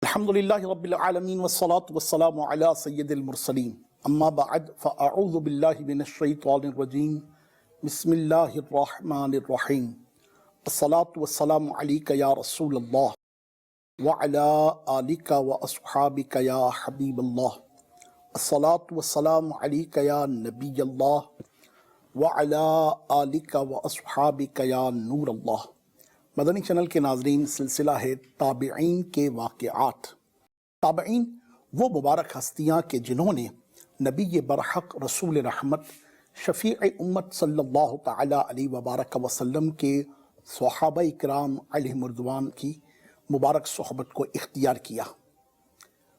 الحمدللہ رب العالمین والصلاة والسلام علی سید المرسلین اما بعد فاعوذ باللہ من الشیطان الرجیم بسم اللہ الرحمن الرحیم الصلاة والسلام علیک یا رسول اللہ وعلی آلک واصحابک یا حبیب اللہ الصلاة والسلام علیک یا نبی اللہ وعلی آلک واصحابک یا نور اللہ۔ مدنی چینل کے ناظرین، سلسلہ ہے تابعین کے واقعات۔ تابعین وہ مبارک ہستیاں کہ جنہوں نے نبی برحق رسول رحمت شفیع امت صلی اللہ تعالی علیہ وبارک وسلم کے صحابہ اکرام علیہم رضوان کی مبارک صحبت کو اختیار کیا،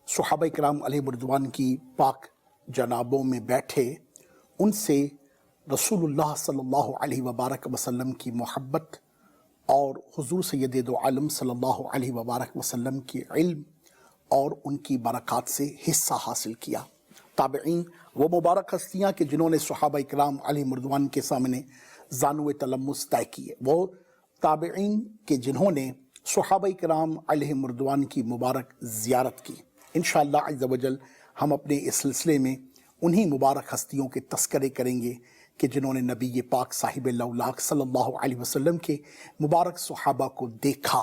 صحابہ اکرام علیہم رضوان کی پاک جنابوں میں بیٹھے، ان سے رسول اللہ صلی اللہ علیہ وبارک وسلم کی محبت اور حضور سید دو عالم صلی اللہ علیہ وبارک وسلم کی علم اور ان کی برکات سے حصہ حاصل کیا۔ تابعین وہ مبارک ہستیاں کہ جنہوں نے صحابہ اکرام علیہ رضوان کے سامنے زانو تلمس طے کیے، وہ تابعین کہ جنہوں نے صحابہ اکرام علیہ رضوان کی مبارک زیارت کی۔ انشاءاللہ عز و جل ہم اپنے اس سلسلے میں انہی مبارک ہستیوں کے تذکرے کریں گے کہ جنہوں نے نبی پاک صاحب لولاک صلی اللہ علیہ وسلم کے مبارک صحابہ کو دیکھا،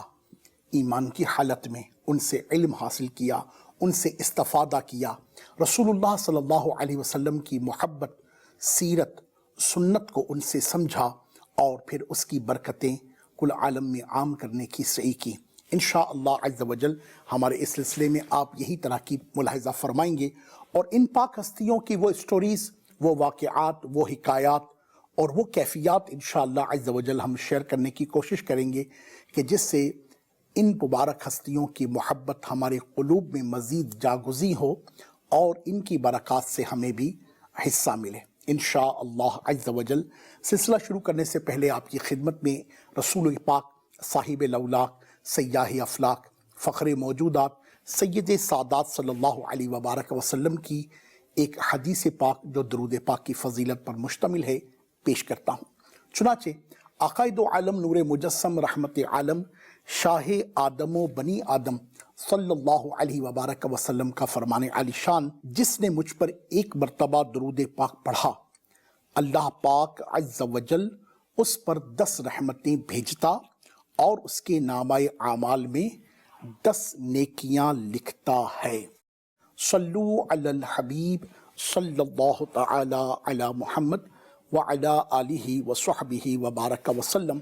ایمان کی حالت میں ان سے علم حاصل کیا، ان سے استفادہ کیا، رسول اللہ صلی اللہ علیہ وسلم کی محبت، سیرت، سنت کو ان سے سمجھا اور پھر اس کی برکتیں کل عالم میں عام کرنے کی سعی کی۔ انشاءاللہ عز و جل ہمارے اس سلسلے میں آپ یہی طرح کی ملاحظہ فرمائیں گے اور ان پاک ہستیوں کی وہ سٹوریز، وہ واقعات، وہ حکایات اور وہ کیفیات انشاءاللہ عز و جل ہم شیئر کرنے کی کوشش کریں گے کہ جس سے ان مبارک ہستیوں کی محبت ہمارے قلوب میں مزید جاگزی ہو اور ان کی برکات سے ہمیں بھی حصہ ملے انشاءاللہ عز و جل۔ سلسلہ شروع کرنے سے پہلے آپ کی خدمت میں رسول پاک صاحب لولاک، سیاح افلاک، فخر موجودات، سید سادات صلی اللہ علیہ وبارک وسلم کی ایک حدیث پاک جو درود پاک کی فضیلت پر مشتمل ہے پیش کرتا ہوں۔ چنانچہ آقائے دو عالم نور مجسم رحمت عالم شاہ آدم و بنی آدم صلی اللہ علیہ وبارک وسلم کا فرمان عالی شان، جس نے مجھ پر ایک مرتبہ درود پاک پڑھا، اللہ پاک عز و جل اس پر 10 رحمتیں بھیجتا اور اس کے نامہ اعمال میں 10 نیکیاں لکھتا ہے۔ صلو علی الحبیب صلی اللہ تعالی علی محمد وعلی آلہ وصحبہ وبارک وسلم،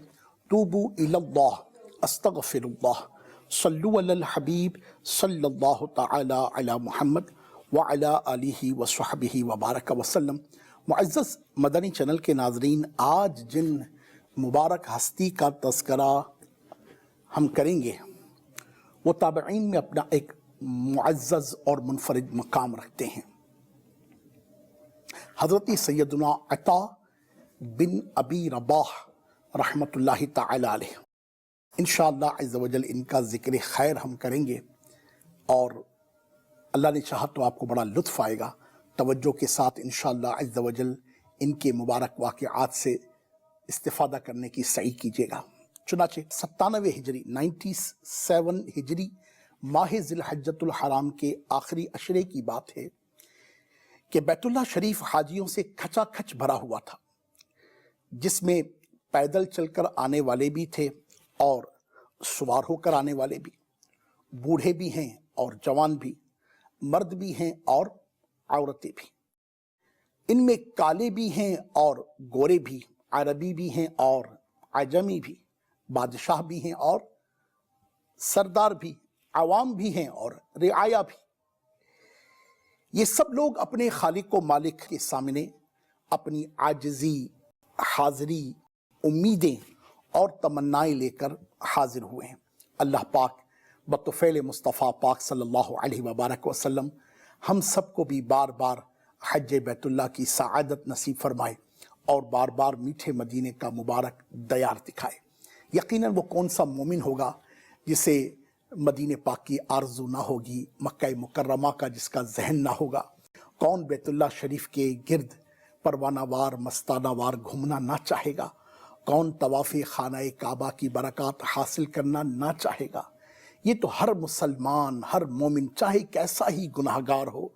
توبو الی اللہ استغفر اللہ۔ صلو علی الحبیب صلی اللہ تعالی علی محمد وعلی آلہ وصحبہ وبارک وسلم۔ معزز مدنی چینل کے ناظرین، آج جن مبارک ہستی کا تذکرہ ہم کریں گے وہ تابعین میں اپنا ایک معزز اور منفرد مقام رکھتے ہیں۔ حضرت سیدنا عطا بن ابی رباح رحمۃ اللہ تعالی علیہ، انشاءاللہ عز و جل ان کا ذکر خیر ہم کریں گے اور اللہ نے چاہا تو آپ کو بڑا لطف آئے گا۔ توجہ کے ساتھ انشاءاللہ عز و جل ان کے مبارک واقعات سے استفادہ کرنے کی سعی کیجیے گا۔ چنانچہ 97 ہجری 97 ہجری ماہ ذی الحجۃ الحرام کے آخری عشرے کی بات ہے کہ بیت اللہ شریف حاجیوں سے کھچا کھچ بھرا ہوا تھا، جس میں پیدل چل کر آنے والے بھی تھے اور سوار ہو کر آنے والے بھی، بوڑھے بھی ہیں اور جوان بھی، مرد بھی ہیں اور عورتیں بھی، ان میں کالے بھی ہیں اور گورے بھی، عربی بھی ہیں اور عجمی بھی، بادشاہ بھی ہیں اور سردار بھی، عوام بھی ہیں اور رعایا بھی۔ یہ سب لوگ اپنے خالق و مالک کے سامنے اپنی عاجزی، حاضری، امیدیں اور تمنائیں لے کر حاضر ہوئے ہیں۔ اللہ پاک بطفیل مصطفیٰ پاک صلی اللہ علیہ وبارک وسلم ہم سب کو بھی بار بار حج بیت اللہ کی سعادت نصیب فرمائے اور بار بار میٹھے مدینے کا مبارک دیار دکھائے۔ یقیناً وہ کون سا مومن ہوگا جسے مدینہ پاک کی آرزو نہ ہوگی، مکہ مکرمہ کا جس کا ذہن نہ ہوگا؟ کون بیت اللہ شریف کے گرد پروانہ وار مستانہ وار گھومنا نہ چاہے گا؟ کون طواف خانہ کعبہ کی برکات حاصل کرنا نہ چاہے گا؟ یہ تو ہر مسلمان، ہر مومن چاہے کیسا ہی گناہگار ہو،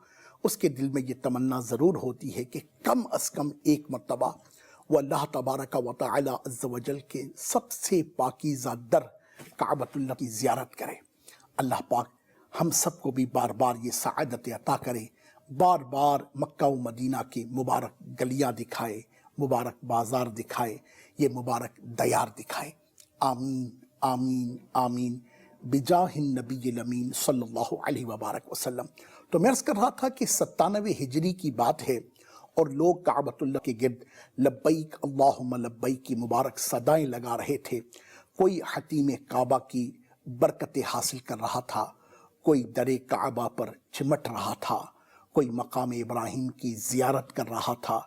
اس کے دل میں یہ تمنا ضرور ہوتی ہے کہ کم از کم ایک مرتبہ وہ اللہ تبارک و تعالی عز و جل کے سب سے پاکیزہ در کعبۃ اللہ کی زیارت کرے۔ اللہ پاک ہم سب کو بھی بار بار یہ سعادت عطا کرے، بار بار مکہ و مدینہ کے مبارک گلیاں دکھائے، مبارک بازار دکھائے، یہ مبارک دیار دکھائے۔ آمین آمین آمین بجاہ النبی الامین صلی اللہ علیہ وبارک وسلم۔ تو میں عرض کر رہا تھا کہ 97 ہجری کی بات ہے اور لوگ کعبۃ اللہ کے گرد لبیک اللہم لبیک کی مبارک صدائیں لگا رہے تھے۔ کوئی حتیم کعبہ کی برکتیں حاصل کر رہا تھا، کوئی در کعبہ پر چمٹ رہا تھا، کوئی مقام ابراہیم کی زیارت کر رہا تھا،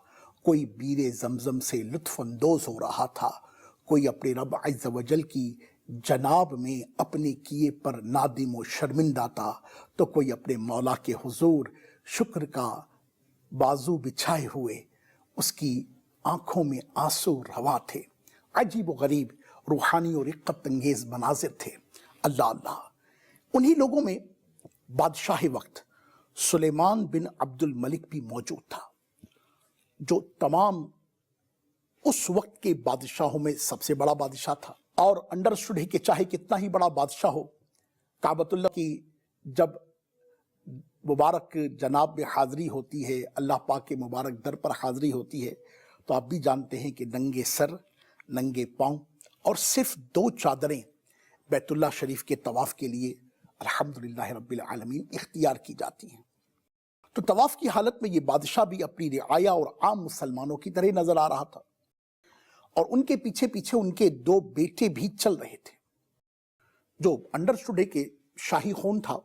کوئی بیر زمزم سے لطف اندوز ہو رہا تھا، کوئی اپنے رب عز و جل کی جناب میں اپنے کیے پر نادم و شرمندہ تھا، تو کوئی اپنے مولا کے حضور شکر کا بازو بچھائے ہوئے اس کی آنکھوں میں آنسو روا تھے۔ عجیب و غریب روحانی اور رقت انگیز مناظر تھے۔ اللہ اللہ، انہی لوگوں میں بادشاہ وقت سلیمان بن عبد الملک بھی موجود تھا، جو تمام اس وقت کے بادشاہوں میں سب سے بڑا بادشاہ تھا، اور انڈرسٹوڈ ہے کہ چاہے کتنا ہی بڑا بادشاہ ہو، کعبۃ اللہ کی جب مبارک جناب میں حاضری ہوتی ہے، اللہ پاک کے مبارک در پر حاضری ہوتی ہے، تو آپ بھی جانتے ہیں کہ ننگے سر، ننگے پاؤں اور صرف 2 چادریں بیت اللہ شریف کے طواف کے لیے الحمدللہ رب العالمین اختیار کی جاتی ہیں۔ تو طواف کی حالت میں یہ بادشاہ بھی اپنی رعایا اور عام مسلمانوں کی طرح نظر آ رہا تھا، اور ان کے پیچھے پیچھے ان کے 2 بیٹے بھی چل رہے تھے، جو انڈرسٹوڈ ہے کہ شاہی خون تھا،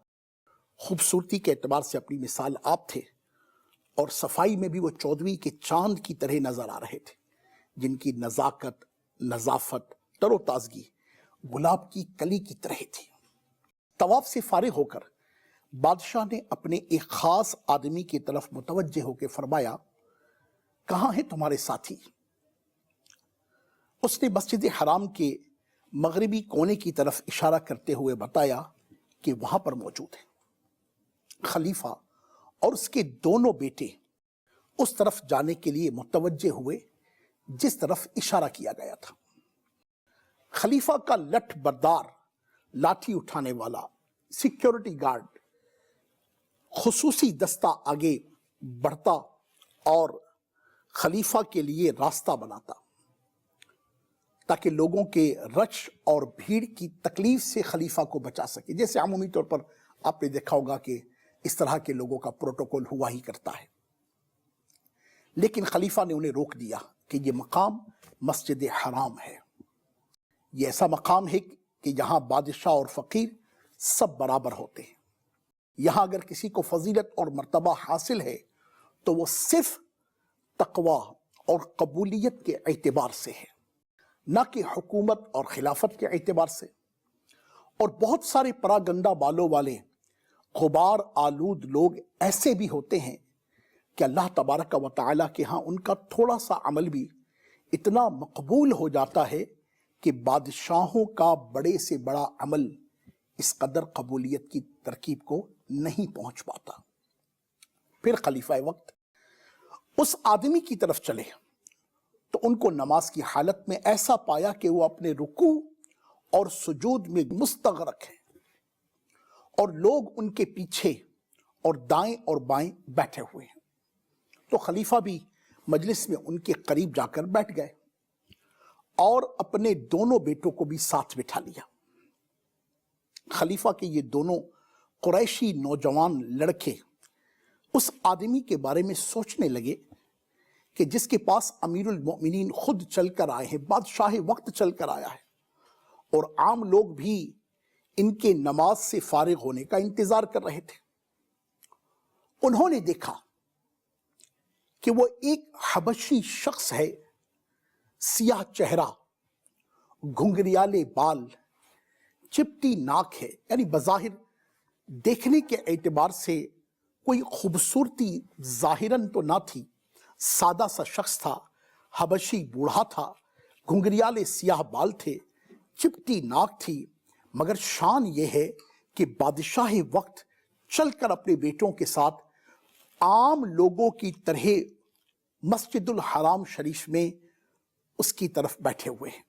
خوبصورتی کے اعتبار سے اپنی مثال آپ تھے، اور صفائی میں بھی وہ 14ویں کے چاند کی طرح نظر آ رہے تھے، جن کی نزاکت، نظافت، تر و تازگی گلاب کی کلی کی طرح تھی۔ طواف سے فارغ ہو کر بادشاہ نے اپنے ایک خاص آدمی کی طرف متوجہ ہو کے فرمایا، کہاں ہیں تمہارے ساتھی؟ اس نے مسجد حرام کے مغربی کونے کی طرف اشارہ کرتے ہوئے بتایا کہ وہاں پر موجود ہے۔ خلیفہ اور اس کے دونوں بیٹے اس طرف جانے کے لیے متوجہ ہوئے جس طرف اشارہ کیا گیا تھا۔ خلیفہ کا لٹھ بردار، لاٹھی اٹھانے والا سیکیورٹی گارڈ خصوصی دستہ آگے بڑھتا اور خلیفہ کے لیے راستہ بناتا، تاکہ لوگوں کے رش اور بھیڑ کی تکلیف سے خلیفہ کو بچا سکے۔ جیسے عمومی طور پر آپ نے دیکھا ہوگا کہ اس طرح کے لوگوں کا پروٹوکول ہوا ہی کرتا ہے، لیکن خلیفہ نے انہیں روک دیا کہ یہ مقام مسجد حرام ہے، یہ ایسا مقام ہے کہ یہاں بادشاہ اور فقیر سب برابر ہوتے ہیں، یہاں اگر کسی کو فضیلت اور مرتبہ حاصل ہے تو وہ صرف تقوی اور قبولیت کے اعتبار سے ہے، نہ کہ حکومت اور خلافت کے اعتبار سے۔ اور بہت سارے پراگندہ بالوں والے غبار آلود لوگ ایسے بھی ہوتے ہیں کہ اللہ تبارک و تعالی کے ہاں ان کا تھوڑا سا عمل بھی اتنا مقبول ہو جاتا ہے کہ بادشاہوں کا بڑے سے بڑا عمل اس قدر قبولیت کی ترکیب کو نہیں پہنچ پاتا۔ پھر خلیفہ وقت اس آدمی کی طرف چلے تو ان کو نماز کی حالت میں ایسا پایا کہ وہ اپنے رکوع اور سجود میں مستغرق ہیں، اور لوگ ان کے پیچھے اور دائیں اور بائیں بیٹھے ہوئے ہیں۔ تو خلیفہ بھی مجلس میں ان کے قریب جا کر بیٹھ گئے اور اپنے دونوں بیٹوں کو بھی ساتھ بٹھا لیا۔ خلیفہ کے یہ دونوں قریشی نوجوان لڑکے اس آدمی کے بارے میں سوچنے لگے کہ جس کے پاس امیر المؤمنین خود چل کر آئے ہیں، بادشاہ وقت چل کر آیا ہے، اور عام لوگ بھی ان کے نماز سے فارغ ہونے کا انتظار کر رہے تھے۔ انہوں نے دیکھا کہ وہ ایک حبشی شخص ہے، سیاہ چہرہ، گھنگریالے بال، چپٹی ناک ہے، یعنی بظاہر دیکھنے کے اعتبار سے کوئی خوبصورتی ظاہراً تو نہ تھی، سادہ سا شخص تھا، حبشی بوڑھا تھا، گھنگریالے سیاہ بال تھے، چپٹی ناک تھی، مگر شان یہ ہے کہ بادشاہ وقت چل کر اپنے بیٹوں کے ساتھ عام لوگوں کی طرح مسجد الحرام شریف میں اس کی طرف بیٹھے ہوئے ہیں۔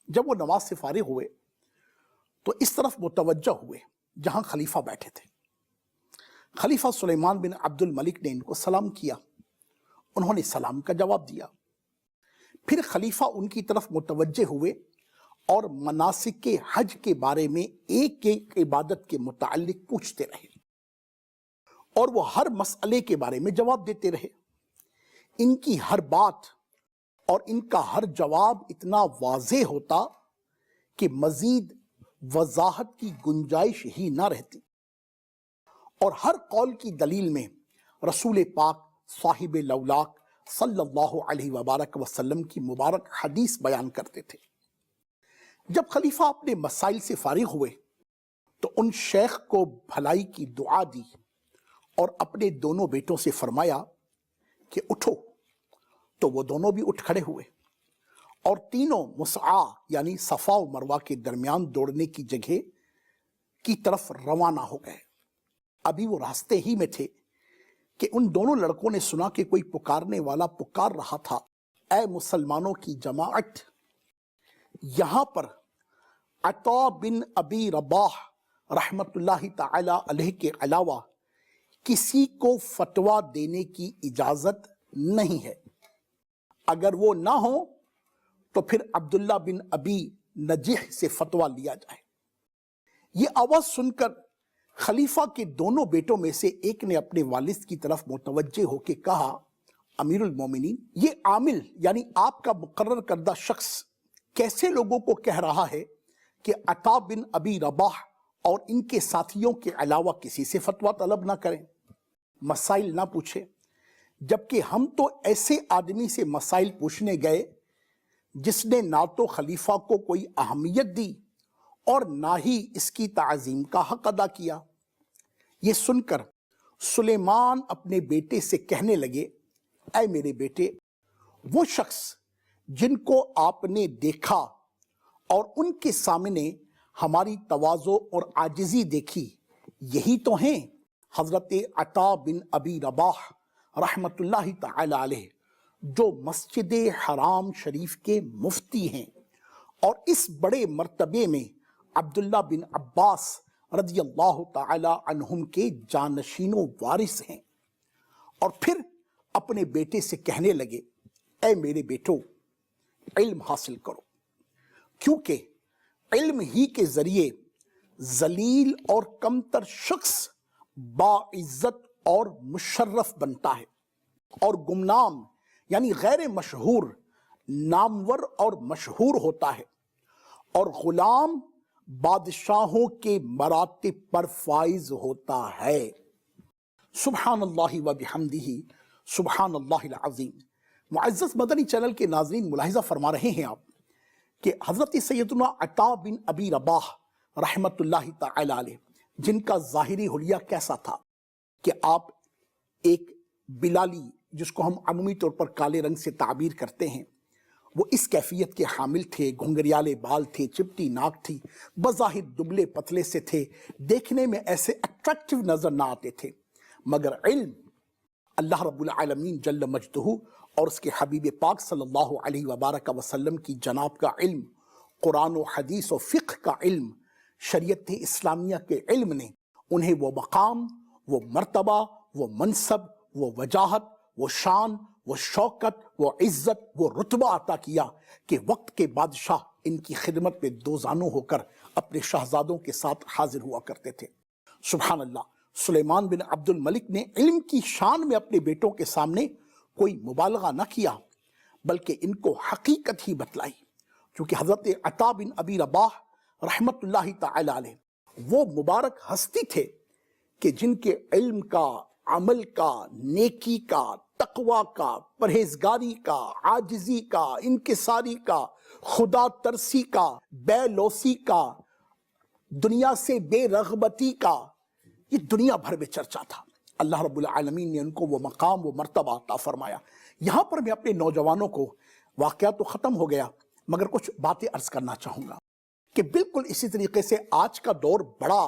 جب وہ نماز سے فارغ ہوئے تو اس طرف متوجہ ہوئے جہاں خلیفہ بیٹھے تھے۔ خلیفہ سلیمان بن عبد الملک نے ان کو سلام کیا، انہوں نے سلام کا جواب دیا۔ پھر خلیفہ ان کی طرف متوجہ ہوئے اور مناسک حج کے بارے میں ایک ایک عبادت کے متعلق پوچھتے رہے، اور وہ ہر مسئلے کے بارے میں جواب دیتے رہے۔ ان کی ہر بات اور ان کا ہر جواب اتنا واضح ہوتا کہ مزید وضاحت کی گنجائش ہی نہ رہتی، اور ہر قول کی دلیل میں رسول پاک صاحب لولاک صلی اللہ علیہ وبارک وسلم کی مبارک حدیث بیان کرتے تھے۔ جب خلیفہ اپنے مسائل سے فارغ ہوئے تو ان شیخ کو بھلائی کی دعا دی اور اپنے دونوں بیٹوں سے فرمایا کہ اٹھو، تو وہ دونوں بھی اٹھ کھڑے ہوئے اور تینوں مسعی یعنی صفا و مروہ کے درمیان دوڑنے کی جگہ کی طرف روانہ ہو گئے۔ ابھی وہ راستے ہی میں تھے کہ ان دونوں لڑکوں نے سنا کہ کوئی پکارنے والا پکار رہا تھا، اے مسلمانوں کی جماعت، یہاں پر عطا بن ابی رباح رحمت اللہ تعالی علیہ کے علاوہ کسی کو فتویٰ دینے کی اجازت نہیں ہے۔ اگر وہ نہ ہو تو پھر عبداللہ بن ابی نجیح سے فتویٰ لیا جائے۔ یہ آواز سن کر خلیفہ کے دونوں بیٹوں میں سے ایک نے اپنے والد کی طرف متوجہ ہو کے کہا، امیر المومنین، یہ عامل یعنی آپ کا مقرر کردہ شخص کیسے لوگوں کو کہہ رہا ہے کہ عطا بن ابی رباح اور ان کے ساتھیوں کے علاوہ کسی سے فتویٰ طلب نہ کریں، مسائل نہ پوچھیں، جبکہ ہم تو ایسے آدمی سے مسائل پوچھنے گئے جس نے نہ تو خلیفہ کو کوئی اہمیت دی اور نہ ہی اس کی تعظیم کا حق ادا کیا۔ یہ سن کر سلیمان اپنے بیٹے سے کہنے لگے، اے میرے بیٹے، وہ شخص جن کو آپ نے دیکھا اور ان کے سامنے ہماری تواضع اور عاجزی دیکھی، یہی تو ہیں حضرت عطا بن ابی رباح رحمت اللہ تعالی علیہ، جو مسجد حرام شریف کے مفتی ہیں اور اس بڑے مرتبے میں عبداللہ بن عباس رضی اللہ تعالی عنہم کے جانشین و وارث ہیں۔ اور پھر اپنے بیٹے سے کہنے لگے، اے میرے بیٹو، علم حاصل کرو، کیونکہ علم ہی کے ذریعے ذلیل اور کمتر شخص باعزت اور مشرف بنتا ہے، اور گمنام یعنی غیر مشہور نامور اور مشہور ہوتا ہے، اور غلام بادشاہوں کے مراتب پر فائز ہوتا ہے۔ سبحان اللہ و بحمدہ، سبحان اللہ العظیم۔ معزز مدنی چینل کے ناظرین، ملاحظہ فرما رہے ہیں آپ کہ حضرت سیدنا عطا بن ابی رباح رحمت اللہ تعالی علیہ، جن کا ظاہری حلیہ کیسا تھا کہ آپ ایک بلالی، جس کو ہم عمومی طور پر کالے رنگ سے تعبیر کرتے ہیں، وہ اس کیفیت کے حامل تھے، گھنگریالے بال تھے، چپٹی ناک تھی، بظاہر دبلے پتلے سے تھے، دیکھنے میں ایسے اٹریکٹیو نظر نہ آتے تھے، مگر علم اللہ رب العالمین جل مجدہ اور اس کے حبیب پاک صلی اللہ علیہ وبارک وسلم کی جناب کا علم، قرآن و حدیث و فقہ کا علم، شریعت اسلامیہ کے علم نے انہیں وہ مقام، وہ مرتبہ، وہ منصب، وہ وجاہت، وہ شان، وہ شوکت، وہ عزت، وہ رتبہ عطا کیا کہ وقت کے بادشاہ ان کی خدمت میں دوزانو ہو کر اپنے شہزادوں کے ساتھ حاضر ہوا کرتے تھے۔ سبحان اللہ۔ سلیمان بن عبد الملک نے علم کی شان میں اپنے بیٹوں کے سامنے کوئی مبالغہ نہ کیا، بلکہ ان کو حقیقت ہی بتلائی، کیونکہ حضرت عطا بن ابی رباح رحمت اللہ تعالی علیہ وہ مبارک ہستی تھے کہ جن کے علم کا، عمل کا، نیکی کا، تقوی کا، پرہیزگاری کا، عاجزی کا، انکساری کا، خدا ترسی کا، بے لوسی کا، دنیا سے بے رغبتی کا، یہ دنیا بھر میں چرچا تھا۔ اللہ رب العالمین نے ان کو وہ مقام، وہ مرتبہ عطا فرمایا۔ یہاں پر میں اپنے نوجوانوں کو، واقعہ تو ختم ہو گیا مگر کچھ باتیں عرض کرنا چاہوں گا کہ بالکل اسی طریقے سے آج کا دور بڑا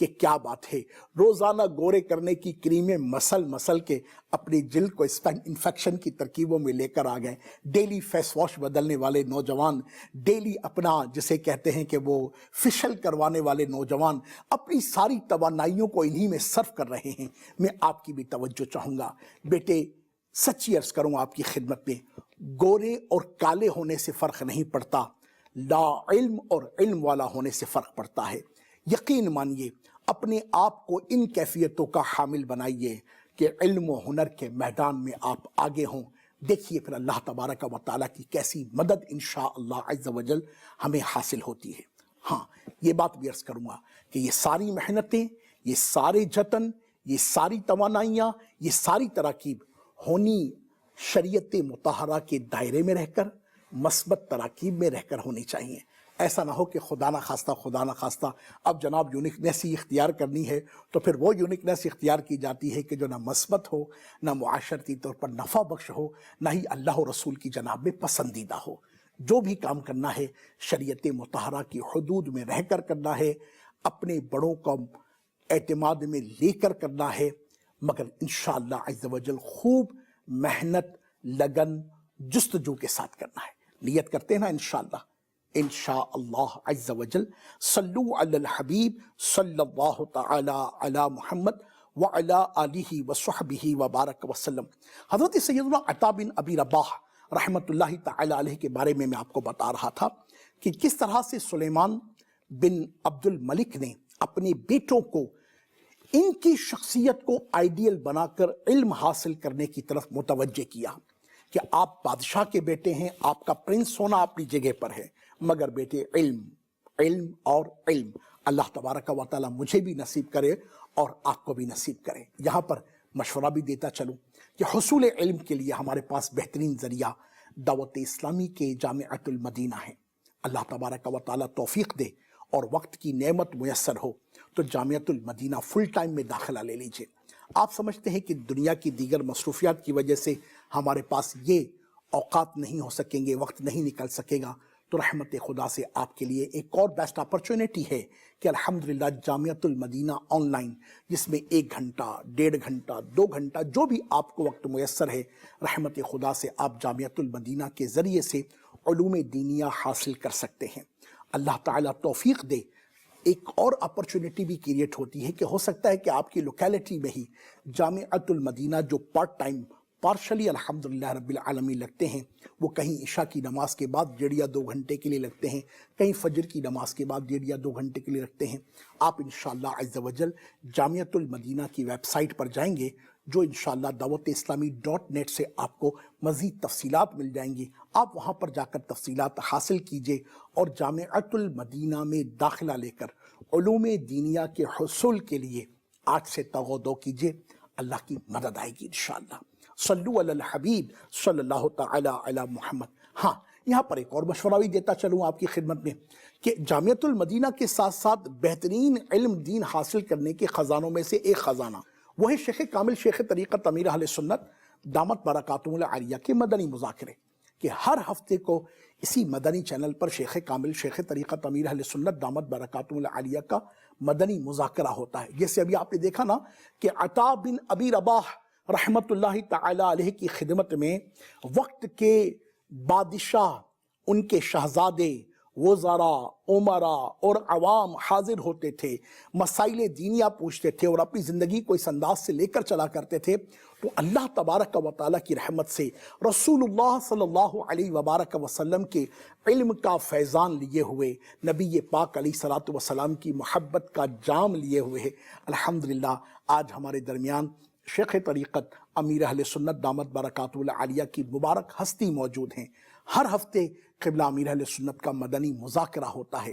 کہ کیا بات ہے، روزانہ گورے کرنے کی کریمیں مسل کے اپنی جلد کو انفیکشن کی ترکیبوں میں لے کر آ گئے، ڈیلی فیس واش بدلنے والے نوجوان، ڈیلی اپنا جسے کہتے ہیں کہ وہ فیشل کروانے والے نوجوان اپنی ساری توانائیوں کو انہی میں صرف کر رہے ہیں۔ میں آپ کی بھی توجہ چاہوں گا بیٹے، سچی عرض کروں آپ کی خدمت میں، گورے اور کالے ہونے سے فرق نہیں پڑتا، لا علم اور علم والا ہونے سے فرق پڑتا ہے۔ یقین مانیے، اپنے آپ کو ان کیفیتوں کا حامل بنائیے کہ علم و ہنر کے میدان میں آپ آگے ہوں۔ دیکھیے پھر اللہ تبارک و تعالیٰ کی کیسی مدد انشاءاللہ عز و جل ہمیں حاصل ہوتی ہے۔ ہاں، یہ بات بھی عرض کروں گا کہ یہ ساری محنتیں، یہ سارے جتن، یہ ساری توانائیاں، یہ ساری تراکیب ہونی شریعت مطہرہ کے دائرے میں رہ کر، مثبت تراکیب میں رہ کر ہونی چاہیے۔ ایسا نہ ہو کہ خدا نہ خواستہ اب جناب یونیکنیس ہی اختیار کرنی ہے تو پھر وہ یونیکنیس اختیار کی جاتی ہے کہ جو نہ مثبت ہو، نہ معاشرتی طور پر نفع بخش ہو، نہ ہی اللہ و رسول کی جناب میں پسندیدہ ہو۔ جو بھی کام کرنا ہے شریعت مطہرہ کی حدود میں رہ کر کرنا ہے، اپنے بڑوں کو اعتماد میں لے کر کرنا ہے، مگر انشاءاللہ عز و جل خوب محنت، لگن، جستجو کے ساتھ کرنا ہے۔ نیت کرتے ہیں نا انشاءاللہ عز و جل۔ صلو علی الحبیب صلی اللہ تعالی علی محمد وعلی آلہ وصحبہ وبارک وسلم۔ حضرت سیدنا عطا بن ابی رباح رحمۃ اللہ تعالی علیہ کے بارے میں آپ کو بتا رہا تھا کہ کس طرح سے سلیمان بن عبد الملک نے اپنے بیٹوں کو ان کی شخصیت کو آئیڈیل بنا کر علم حاصل کرنے کی طرف متوجہ کیا کہ آپ بادشاہ کے بیٹے ہیں، آپ کا پرنس ہونا اپنی جگہ پر ہے، مگر بیٹے علم اور علم اللہ تبارک و تعالیٰ مجھے بھی نصیب کرے اور آپ کو بھی نصیب کرے۔ یہاں پر مشورہ بھی دیتا چلوں کہ حصول علم کے لیے ہمارے پاس بہترین ذریعہ دعوت اسلامی کے جامعۃ المدینہ ہے۔ اللہ تبارک و تعالیٰ توفیق دے اور وقت کی نعمت میسر ہو تو جامعۃ المدینہ فل ٹائم میں داخلہ لے لیجئے۔ آپ سمجھتے ہیں کہ دنیا کی دیگر مصروفیات کی وجہ سے ہمارے پاس یہ اوقات نہیں ہو سکیں گے، وقت نہیں نکل سکے گا، تو رحمت خدا سے آپ کے لیے ایک اور بیسٹ اپرچونٹی ہے کہ الحمدللہ جامعۃ المدینہ آن لائن، جس میں 1 گھنٹہ، 1.5 گھنٹہ، 2 گھنٹہ جو بھی آپ کو وقت میسر ہے، رحمت خدا سے آپ جامعۃ المدینہ کے ذریعے سے علوم دینیہ حاصل کر سکتے ہیں۔ اللہ تعالیٰ توفیق دے، ایک اور اپرچونٹی بھی کریٹ ہوتی ہے کہ ہو سکتا ہے کہ آپ کی لوکیلٹی میں ہی جامعۃ المدینہ جو پارٹ ٹائم پارشلی الحمدللہ رب العالمین لگتے ہیں، وہ کہیں عشاء کی نماز کے بعد 1.5 یا 2 گھنٹے کے لیے لگتے ہیں، کہیں فجر کی نماز کے بعد 1.5 یا 2 گھنٹے کے لیے رکھتے ہیں۔ آپ انشاءاللہ عز و جل جامعۃ المدینہ کی ویب سائٹ پر جائیں گے، جو انشاءاللہ dawat-islami.net سے آپ کو مزید تفصیلات مل جائیں گی۔ آپ وہاں پر جا کر تفصیلات حاصل کیجئے اور جامعۃ المدینہ میں داخلہ لے کر علوم دینیہ کے حصول کے لیے آج سے تغو کیجئے، اللہ کی مدد آئے گی انشاءاللہ۔ صلو علی الحبیب صلی اللہ تعالی علی محمد۔ ہاں، یہاں پر ایک اور مشورہ بھی دیتا چلوں آپ کی خدمت میں کہ جامعۃ المدینہ کے ساتھ ساتھ بہترین علم دین حاصل کرنے کے خزانوں میں سے ایک خزانہ وہ ہے شیخ کامل شیخ طریقت امیر اہل سنت دامت برکاتہم العالیہ کے مدنی مذاکرے، کہ ہر ہفتے کو اسی مدنی چینل پر شیخ کامل شیخ طریقت امیر اہل سنت دامت برکاتہم العالیہ کا مدنی مذاکرہ ہوتا ہے۔ جیسے ابھی آپ نے دیکھا نا کہ عطا بن ابی رباح رحمت اللہ تعالی علیہ کی خدمت میں وقت کے بادشاہ، ان کے شہزادے، وزراء، عمراء اور عوام حاضر ہوتے تھے، مسائل دینیہ پوچھتے تھے اور اپنی زندگی کو اس انداز سے لے کر چلا کرتے تھے، تو اللہ تبارک و تعالیٰ کی رحمت سے رسول اللہ صلی اللہ علیہ وبارک وسلم کے علم کا فیضان لیے ہوئے، نبی پاک علیہ الصلوۃ والسلام کی محبت کا جام لیے ہوئے الحمدللہ آج ہمارے درمیان شیخ طریقت امیر اہل سنت دامت برکاتہم العالیہ کی مبارک ہستی موجود ہیں۔ ہر ہفتے قبلہ امیر اہل سنت کا مدنی مذاکرہ ہوتا ہے۔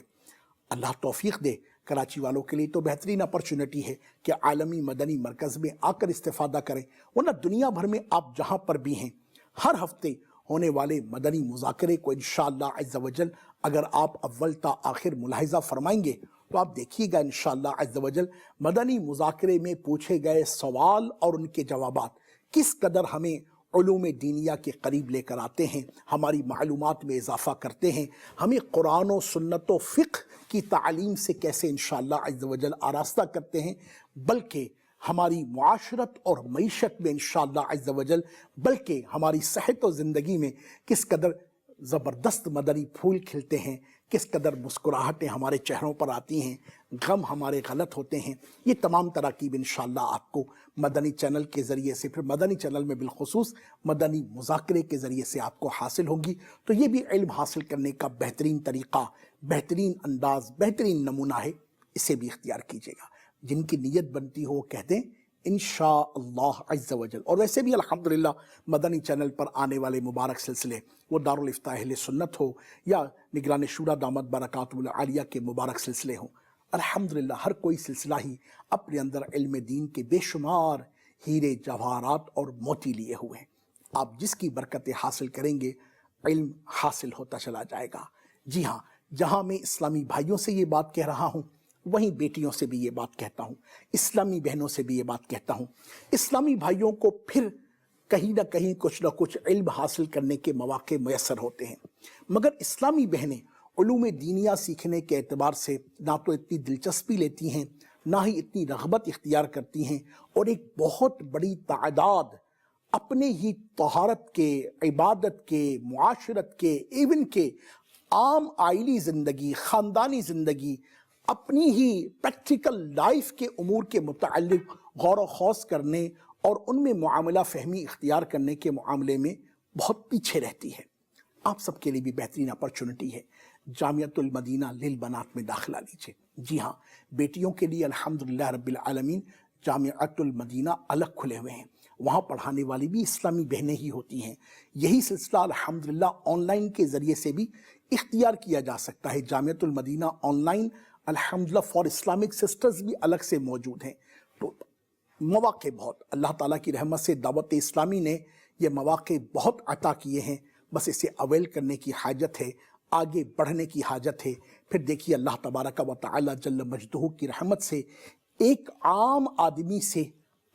اللہ توفیق دے، کراچی والوں کے لیے تو بہترین اپرچونٹی ہے کہ عالمی مدنی مرکز میں آ کر استفادہ کریں، ورنہ دنیا بھر میں آپ جہاں پر بھی ہیں ہر ہفتے ہونے والے مدنی مذاکرے کو انشاءاللہ عز و جل اگر آپ اول تا آخر ملاحظہ فرمائیں گے تو آپ دیکھیے گا انشاءاللہ عز و جل مدنی مذاکرے میں پوچھے گئے سوال اور ان کے جوابات کس قدر ہمیں علوم دینیہ کے قریب لے کر آتے ہیں، ہماری معلومات میں اضافہ کرتے ہیں، ہمیں قرآن و سنت و فقہ کی تعلیم سے کیسے انشاءاللہ عز و جل آراستہ کرتے ہیں، بلکہ ہماری معاشرت اور معیشت میں انشاءاللہ عز و جل، بلکہ ہماری صحت و زندگی میں کس قدر زبردست مدنی پھول کھلتے ہیں، کس قدر مسکراہٹیں ہمارے چہروں پر آتی ہیں، غم ہمارے غلط ہوتے ہیں، یہ تمام تراکیب انشاءاللہ آپ کو مدنی چینل کے ذریعے سے، پھر مدنی چینل میں بالخصوص مدنی مذاکرے کے ذریعے سے آپ کو حاصل ہوں گی۔ تو یہ بھی علم حاصل کرنے کا بہترین طریقہ، بہترین انداز، بہترین نمونہ ہے، اسے بھی اختیار کیجیے گا۔ جن کی نیت بنتی ہو وہ کہہ دیں انشاءاللہ عز و جل۔ اور ویسے بھی الحمدللہ مدنی چینل پر آنے والے مبارک سلسلے، وہ دارالفتاح اہل سنت ہو یا نگران شورا دامت برکاتہ العالیہ کے مبارک سلسلے ہوں، الحمدللہ ہر کوئی سلسلہ ہی اپنے اندر علم دین کے بے شمار ہیرے جواہرات اور موتی لیے ہوئے ہیں۔ آپ جس کی برکتیں حاصل کریں گے، علم حاصل ہوتا چلا جائے گا۔ جی ہاں، جہاں میں اسلامی بھائیوں سے یہ بات کہہ رہا ہوں، وہیں بیٹیوں سے بھی یہ بات کہتا ہوں، اسلامی بہنوں سے بھی یہ بات کہتا ہوں۔ اسلامی بھائیوں کو پھر کہیں نہ کہیں کچھ نہ کچھ علم حاصل کرنے کے مواقع میسر ہوتے ہیں، مگر اسلامی بہنیں علوم دینیہ سیکھنے کے اعتبار سے نہ تو اتنی دلچسپی لیتی ہیں، نہ ہی اتنی رغبت اختیار کرتی ہیں، اور ایک بہت بڑی تعداد اپنے ہی طہارت کے، عبادت کے، معاشرت کے، ایون کے عام آئلی زندگی، خاندانی زندگی، اپنی ہی پریکٹیکل لائف کے امور کے متعلق غور و خوض کرنے اور ان میں معاملہ فہمی اختیار کرنے کے معاملے میں بہت پیچھے رہتی ہے۔ آپ سب کے لیے بھی بہترین اپرچونٹی ہے، جامعۃ المدینہ للبنات میں داخلہ لیجیے۔ جی ہاں، بیٹیوں کے لیے الحمدللہ رب العالمین جامعۃ المدینہ الگ کھلے ہوئے ہیں، وہاں پڑھانے والی بھی اسلامی بہنیں ہی ہوتی ہیں۔ یہی سلسلہ الحمدللہ آن لائن کے ذریعے سے بھی اختیار کیا جا سکتا ہے۔ جامعۃ المدینہ آن لائن الحمدللہ فار اسلامک سسٹرز بھی الگ سے موجود ہیں۔ تو مواقع بہت، اللہ تعالیٰ کی رحمت سے دعوت اسلامی نے یہ مواقع بہت عطا کیے ہیں، بس اسے اویل کرنے کی حاجت ہے، آگے بڑھنے کی حاجت ہے۔ پھر دیکھیے اللہ تبارک و تعالیٰ جل مجدہ کی رحمت سے ایک عام آدمی سے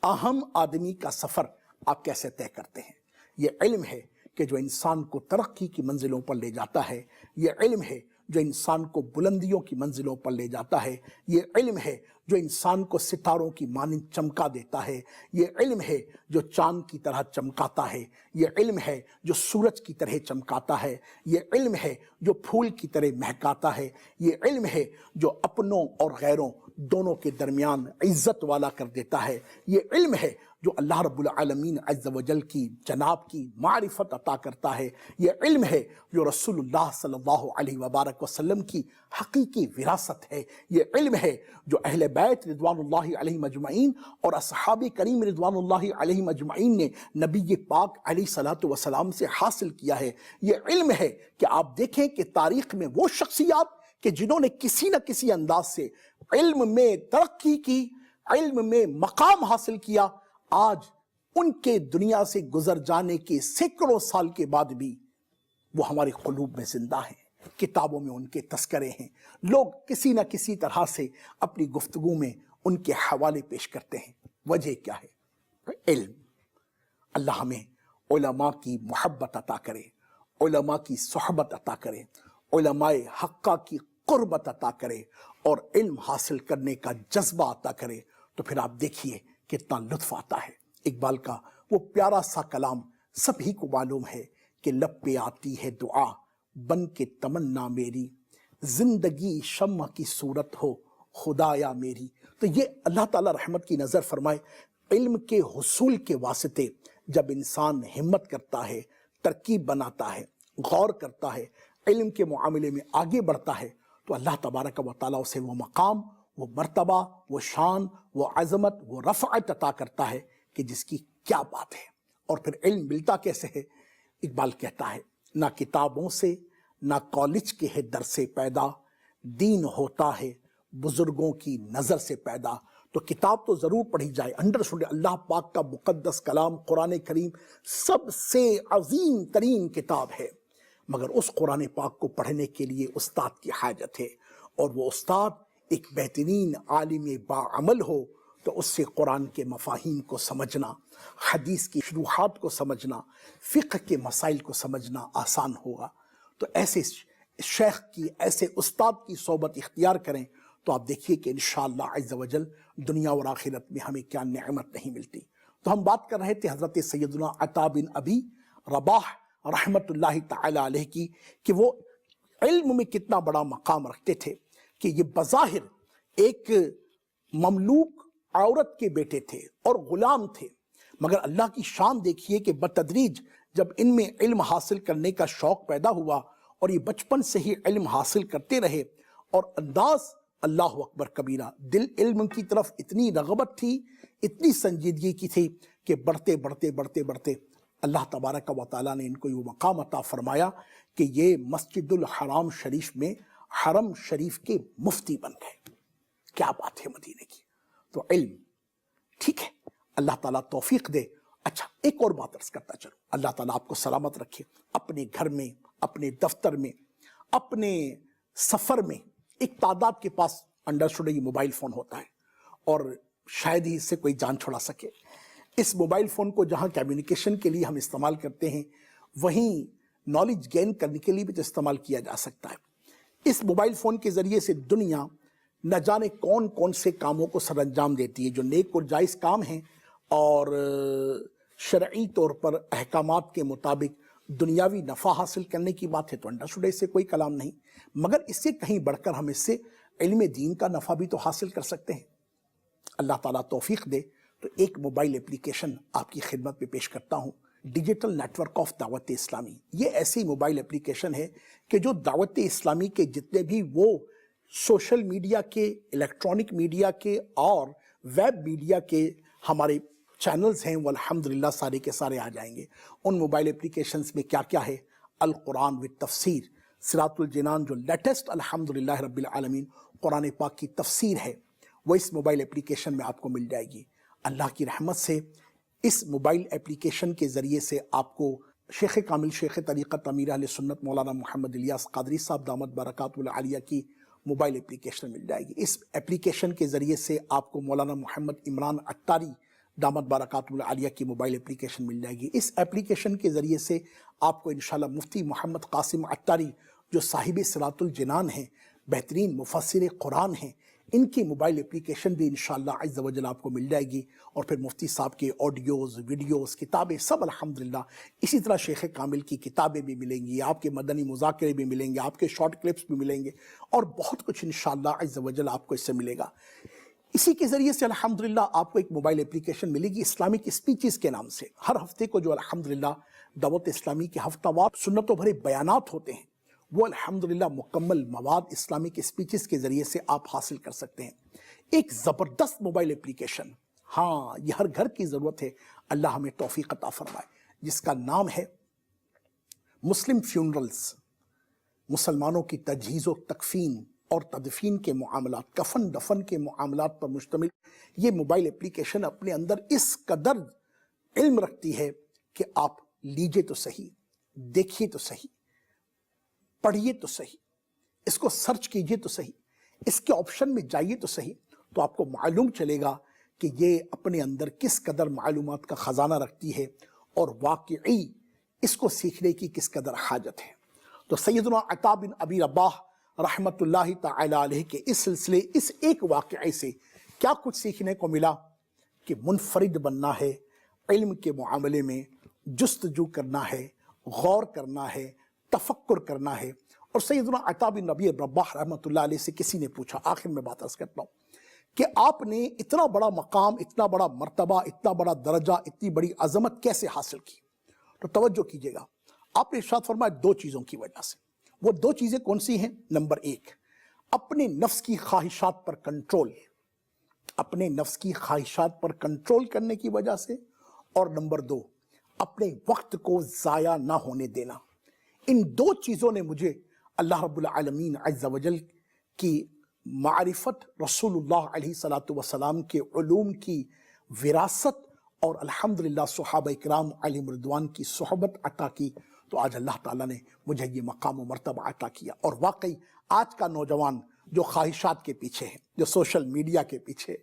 اہم آدمی کا سفر آپ کیسے طے کرتے ہیں۔ یہ علم ہے کہ جو انسان کو ترقی کی منزلوں پر لے جاتا ہے، یہ علم ہے جو انسان کو بلندیوں کی منزلوں پر لے جاتا ہے، یہ علم ہے جو انسان کو ستاروں کی مانند چمکا دیتا ہے، یہ علم ہے جو چاند کی طرح چمکاتا ہے، یہ علم ہے جو سورج کی طرح چمکاتا ہے، یہ علم ہے جو پھول کی طرح مہکاتا ہے، یہ علم ہے جو اپنوں اور غیروں دونوں کے درمیان عزت والا کر دیتا ہے، یہ علم ہے جو اللہ رب العالمین عز و جل کی جناب کی معرفت عطا کرتا ہے، یہ علم ہے جو رسول اللہ صلی اللہ علیہ وبارک وسلم کی حقیقی وراثت ہے، یہ علم ہے جو اہل بیت رضوان اللہ علیہ مجمعین اور اصحاب کریم رضوان اللہ علیہ مجمعین نے نبی پاک علیہ الصلوۃ والسلام سے حاصل کیا ہے، یہ علم ہے کہ آپ دیکھیں کہ تاریخ میں وہ شخصیات کہ جنہوں نے کسی نہ کسی انداز سے علم میں ترقی کی، علم میں مقام حاصل کیا، آج ان کے دنیا سے گزر جانے کے سینکڑوں سال کے بعد بھی وہ ہمارے قلوب میں زندہ ہیں، کتابوں میں ان کے تذکرے ہیں، لوگ کسی نہ کسی طرح سے اپنی گفتگو میں ان کے حوالے پیش کرتے ہیں۔ وجہ کیا ہے؟ علم۔ اللہ ہمیں علماء کی محبت عطا کرے، علماء کی صحبت عطا کرے، علماء حقہ کی قربت عطا کرے اور علم حاصل کرنے کا جذبہ عطا کرے، تو پھر آپ دیکھیے کتنا لطف آتا ہے۔ اقبال کا وہ پیارا سا کلام سبھی کو معلوم ہے کہ لب پہ آتی ہے دعا بن کے تمنا میری، زندگی شمع کی صورت ہو خدایا میری۔ تو یہ اللہ تعالیٰ رحمت کی نظر فرمائے، علم کے حصول کے واسطے جب انسان ہمت کرتا ہے، ترکیب بناتا ہے، غور کرتا ہے، علم کے معاملے میں آگے بڑھتا ہے، تو اللہ تبارک و تعالیٰ اسے وہ مقام، وہ مرتبہ، وہ شان، وہ عظمت، وہ رفعت عطا کرتا ہے کہ جس کی کیا بات ہے۔ اور پھر علم ملتا کیسے ہے؟ اقبال کہتا ہے نہ کتابوں سے نہ کالج کے ہے در سے پیدا، دین ہوتا ہے بزرگوں کی نظر سے پیدا۔ تو کتاب تو ضرور پڑھی جائے، انڈرسٹوڈ، اللہ پاک کا مقدس کلام قرآن کریم سب سے عظیم ترین کتاب ہے، مگر اس قرآن پاک کو پڑھنے کے لیے استاد کی حاجت ہے، اور وہ استاد ایک بہترین عالم باعمل ہو تو اس سے قرآن کے مفاہیم کو سمجھنا، حدیث کی شروحات کو سمجھنا، فقہ کے مسائل کو سمجھنا آسان ہوگا۔ تو ایسے شیخ کی، ایسے استاد کی صحبت اختیار کریں تو آپ دیکھیے کہ انشاءاللہ عز و جل دنیا اور آخرت میں ہمیں کیا نعمت نہیں ملتی۔ تو ہم بات کر رہے تھے حضرت سیدنا عطا بن ابی رباح رحمت اللہ تعالی علیہ کی، کہ وہ علم میں کتنا بڑا مقام رکھتے تھے، کہ یہ بظاہر ایک مملوک عورت کے بیٹے تھے اور غلام تھے، مگر اللہ کی شان دیکھیے کہ بتدریج جب ان میں علم حاصل کرنے کا شوق پیدا ہوا اور یہ بچپن سے ہی علم حاصل کرتے رہے، اور انداز اللہ اکبر کبیرہ، دل علم کی طرف اتنی رغبت تھی، اتنی سنجیدگی کی تھی کہ بڑھتے بڑھتے بڑھتے بڑھتے اللہ تبارک و تعالیٰ نے ان کو یہ مقام عطا فرمایا کہ یہ مسجد الحرام شریف میں حرم شریف کے مفتی بن گئے۔ کیا بات ہے مدینے کی! تو علم ٹھیک ہے، اللہ تعالیٰ توفیق دے۔ اچھا، ایک اور بات عرض کرتا چلوں، اللہ تعالیٰ آپ کو سلامت رکھے۔ اپنے گھر میں، اپنے دفتر میں، اپنے سفر میں ایک تعداد کے پاس انڈرسٹوڈ یہ موبائل فون ہوتا ہے، اور شاید ہی اس سے کوئی جان چھڑا سکے۔ اس موبائل فون کو جہاں کمیونیکیشن کے لیے ہم استعمال کرتے ہیں، وہیں نالج گین کرنے کے لیے بھی تو استعمال کیا جا سکتا ہے۔ اس موبائل فون کے ذریعے سے دنیا نہ جانے کون کون سے کاموں کو سر انجام دیتی ہے، جو نیک اور جائز کام ہیں اور شرعی طور پر احکامات کے مطابق دنیاوی نفع حاصل کرنے کی بات ہے تو انڈرسٹوڈ اس سے کوئی کلام نہیں، مگر اس سے کہیں بڑھ کر ہم اس سے علم دین کا نفع بھی تو حاصل کر سکتے ہیں۔ اللہ تعالیٰ توفیق دے۔ تو ایک موبائل اپلیکیشن آپ کی خدمت میں پیش کرتا ہوں، ڈیجیٹل نیٹ ورک آف دعوت اسلامی۔ یہ ایسی موبائل اپلیکیشن ہے کہ جو دعوت اسلامی کے جتنے بھی وہ سوشل میڈیا کے، الیکٹرانک میڈیا کے اور ویب میڈیا کے ہمارے چینلز ہیں، وہ الحمدللہ سارے کے سارے آ جائیں گے۔ ان موبائل اپلیکیشنز میں کیا کیا ہے؟ القرآن و تفسیر، صراط الجنان جو لیٹسٹ الحمدللہ رب العالمین قرآن پاک کی تفسیر ہے، وہ اس موبائل اپلیکیشن میں آپ کو مل جائے گی۔ اللہ کی رحمت سے اس موبائل اپلیکیشن کے ذریعے سے آپ کو شیخ کامل، شیخ طریقت امیر اہل سنت مولانا محمد الیاس قادری صاحب دامت برکاتہ العالیہ کی موبائل اپلیکیشن مل جائے گی۔ اس اپلیکیشن کے ذریعے سے آپ کو مولانا محمد عمران عطاری دامت برکاتہ العالیہ کی موبائل اپلیکیشن مل جائے گی۔ اس اپلیکیشن کے ذریعے سے آپ کو انشاءاللہ مفتی محمد قاسم عطاری جو صاحب صراط الجنان ہیں، بہترین مفسر قرآن ہیں، ان کی موبائل اپلیکیشن بھی انشاءاللہ عز و جل آپ کو مل جائے گی، اور پھر مفتی صاحب کے آڈیوز، ویڈیوز، کتابیں سب الحمدللہ، اسی طرح شیخ کامل کی کتابیں بھی ملیں گی، آپ کے مدنی مذاکرے بھی ملیں گے، آپ کے شارٹ کلپس بھی ملیں گے، اور بہت کچھ انشاءاللہ عز و جل آپ کو اس سے ملے گا۔ اسی کے ذریعے سے الحمدللہ آپ کو ایک موبائل اپلیکیشن ملے گی اسلامک اسپیچز کے نام سے۔ ہر ہفتے کو جو الحمدللہ دعوت اسلامی کے ہفتہ وار سنتوں بھرے بیانات ہوتے ہیں، وہ الحمدللہ مکمل مواد اسلامک اسپیچز کے ذریعے سے آپ حاصل کر سکتے ہیں۔ ایک زبردست موبائل اپلیکیشن، ہاں یہ ہر گھر کی ضرورت ہے، اللہ ہمیں توفیق عطا فرمائے، جس کا نام ہے مسلم فیونرلز، مسلمانوں کی تجہیز و تکفین اور تدفین کے معاملات، کفن دفن کے معاملات پر مشتمل یہ موبائل اپلیکیشن اپنے اندر اس قدر علم رکھتی ہے کہ آپ لیجئے تو صحیح، دیکھیے تو صحیح، پڑھیے تو صحیح، اس کو سرچ کیجئے تو صحیح، اس کے آپشن میں جائیے تو صحیح، تو آپ کو معلوم چلے گا کہ یہ اپنے اندر کس قدر معلومات کا خزانہ رکھتی ہے اور واقعی اس کو سیکھنے کی کس قدر حاجت ہے۔ تو سیدنا عطا بن ابی رباح رحمت اللہ تعالی علیہ کے اس سلسلے، اس ایک واقعے سے کیا کچھ سیکھنے کو ملا کہ منفرد بننا ہے، علم کے معاملے میں جستجو کرنا ہے، غور کرنا ہے، تفکر کرنا ہے۔ اور سیدنا عطا بن ابی رباح رحمت اللہ علیہ سے کسی نے پوچھا، آخر میں بات عرض کرتا ہوں، کہ آپ نے اتنا بڑا مقام، اتنا بڑا مرتبہ، اتنا بڑا درجہ، اتنی بڑی عظمت کیسے حاصل کی؟ تو توجہ کیجئے گا، آپ نے ارشاد فرمایا دو چیزوں کی وجہ سے۔ وہ دو چیزیں کون سی ہیں؟ نمبر ایک، اپنے نفس کی خواہشات پر کنٹرول، اپنے نفس کی خواہشات پر کنٹرول کرنے کی وجہ سے، اور نمبر دو، اپنے وقت کو ضائع نہ ہونے دینا۔ ان دو چیزوں نے مجھے اللہ رب العالمین عز و جل کی معرفت، رسول اللہ علیہ السلام کے علوم کی وراثت، اور الحمدللہ صحابہ اکرام علیہم رضوان کی صحبت عطا کی۔ تو آج اللہ تعالیٰ نے مجھے یہ مقام و مرتبہ عطا کیا، اور واقعی آج کا نوجوان جو خواہشات کے پیچھے ہیں، جو سوشل میڈیا کے پیچھے،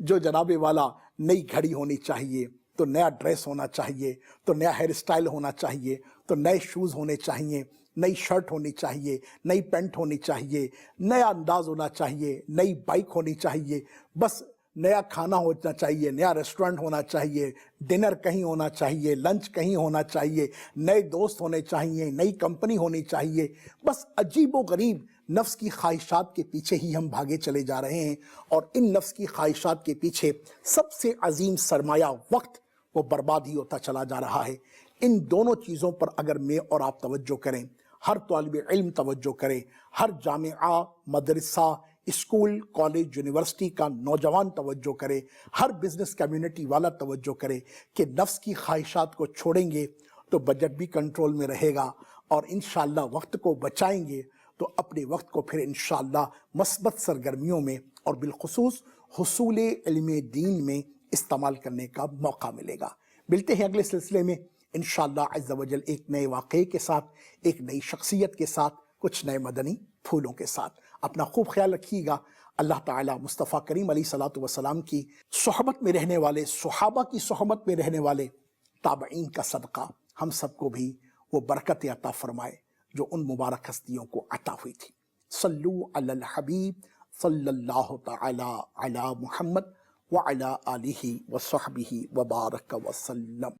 جو جناب والا نئی گھڑی ہونی چاہیے تو نیا ڈریس ہونا چاہیے، تو نیا ہیئر اسٹائل ہونا چاہیے، تو نئے شوز ہونے چاہیے، نئی شرٹ ہونی چاہیے، نئی پینٹ ہونی چاہیے، نیا انداز ہونا چاہیے، نئی بائک ہونی چاہیے، بس نیا کھانا ہونا چاہیے، نیا ریسٹورنٹ ہونا چاہیے، ڈنر کہیں ہونا چاہیے، لنچ کہیں ہونا چاہیے، نئے دوست ہونے چاہیے، نئی کمپنی ہونی چاہیے، بس عجیب و غریب نفس کی خواہشات کے پیچھے ہی ہم بھاگے چلے جا رہے ہیں، اور ان نفس کی خواہشات کے پیچھے سب سے عظیم سرمایہ وقت وہ برباد ہی ہوتا چلا جا رہا ہے۔ ان دونوں چیزوں پر اگر میں اور آپ توجہ کریں، ہر طالب علم توجہ کرے، ہر جامعہ، مدرسہ، اسکول، کالج، یونیورسٹی کا نوجوان توجہ کرے، ہر بزنس کمیونٹی والا توجہ کرے کہ نفس کی خواہشات کو چھوڑیں گے تو بجٹ بھی کنٹرول میں رہے گا، اور انشاءاللہ وقت کو بچائیں گے تو اپنے وقت کو پھر انشاءاللہ مثبت سرگرمیوں میں اور بالخصوص حصول علم دین میں استعمال کرنے کا موقع ملے گا۔ ملتے ہیں اگلے سلسلے میں انشاءاللہ عز و جل ایک نئے واقعے کے ساتھ، ایک نئی شخصیت کے ساتھ، کچھ نئے مدنی پھولوں کے ساتھ۔ اپنا خوب خیال رکھیے گا۔ اللہ تعالیٰ مصطفیٰ کریم علیہ الصلوۃ والسلام کی صحبت میں رہنے والے، صحابہ کی صحبت میں رہنے والے تابعین کا صدقہ ہم سب کو بھی وہ برکت عطا فرمائے جو ان مبارک ہستیوں کو عطا ہوئی تھی۔ صلو علی الحبیب صلی اللہ تعالی علی محمد وعلی آلہ وصحبہ وبارک وسلم۔